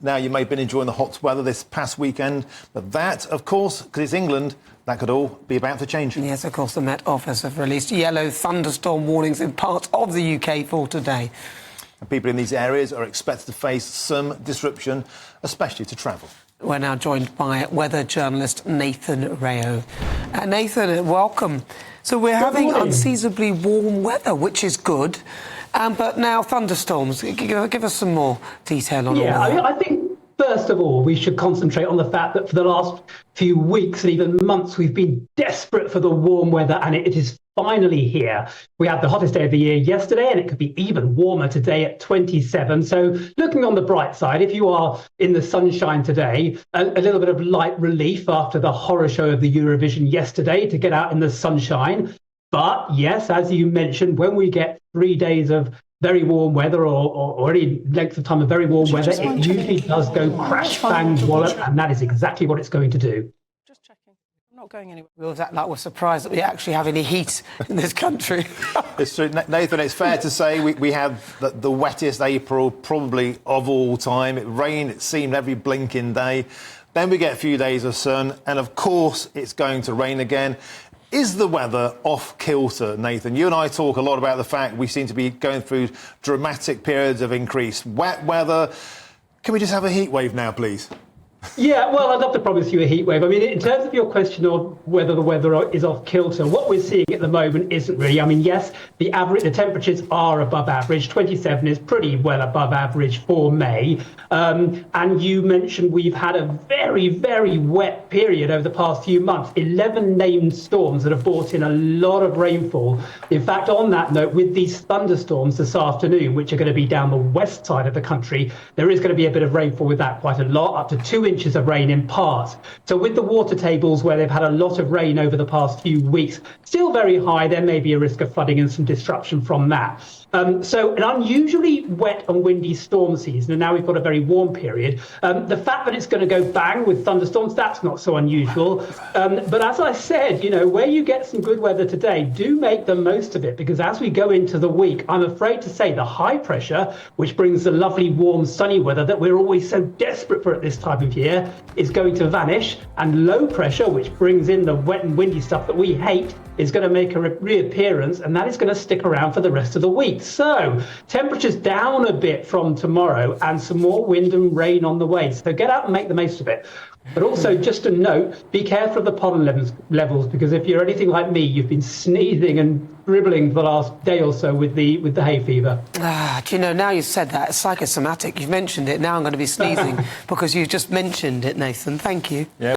Now, you may have been enjoying the hot weather this past weekend, but that, of course, because it's England, that could all be about to change. Yes, of course, the Met Office have released yellow thunderstorm warnings in parts of the UK for today. And people in these areas are expected to face some disruption, especially to travel. We're now joined by weather journalist Nathan Rayo. Nathan, welcome. So we're having unseasonably warm weather, which is good, but now thunderstorms. Give us some more detail on all that. I think, first of all, we should concentrate on the fact that for the last few weeks and even months, we've been desperate for the warm weather, and it is finally here. We had the hottest day of the year yesterday, and it could be even warmer today at 27. So looking on the bright side, if you are in the sunshine today, a little bit of light relief after the horror show of the Eurovision yesterday to get out in the sunshine. But yes, as you mentioned, when we get 3 days of very warm weather or any length of time of very warm weather, it usually does go crash, bang, wallop, and that is exactly what it's going to do. Not going anywhere. We was like we're surprised that we actually have any heat in this country. It's true, Nathan. It's fair to say we had the wettest April probably of all time. It rained, it seemed every blinking day. Then we get a few days of sun, and of course it's going to rain again. Is the weather off kilter, Nathan? You and I talk a lot about the fact we seem to be going through dramatic periods of increased wet weather. Can we just have a heat wave now, please? Yeah, well, I'd love to promise you a heat wave. I mean, in terms of your question of whether the weather is off kilter, what we're seeing at the moment isn't really. I mean, yes, the temperatures are above average. 27 is pretty well above average for May. And you mentioned we've had a very, very wet period over the past few months. 11 named storms that have brought in a lot of rainfall. In fact, on that note, with these thunderstorms this afternoon, which are going to be down the west side of the country, there is going to be a bit of rainfall with that, quite a lot, up to 2 inches of rain in parts. So with the water tables where they've had a lot of rain over the past few weeks, still very high, there may be a risk of flooding and some disruption from that. So an unusually wet and windy storm season, and now we've got a very warm period. The fact that it's going to go bang with thunderstorms, that's not so unusual. But as I said, you know, where you get some good weather today, do make the most of it, because as we go into the week, I'm afraid to say the high pressure, which brings the lovely warm sunny weather that we're always so desperate for at this time of year, is going to vanish, and low pressure, which brings in the wet and windy stuff that we hate, is going to make a reappearance, and that is going to stick around for the rest of the week. So temperatures down a bit from tomorrow, and some more wind and rain on the way. So get out and make the most of it. But also, just a note, be careful of the pollen levels, because if you're anything like me, you've been sneezing and dribbling for the last day or so with the hay fever. Do you know, now you've said that, it's psychosomatic. You've mentioned it, now I'm going to be sneezing because you've just mentioned it, Nathan. Thank you. Yeah.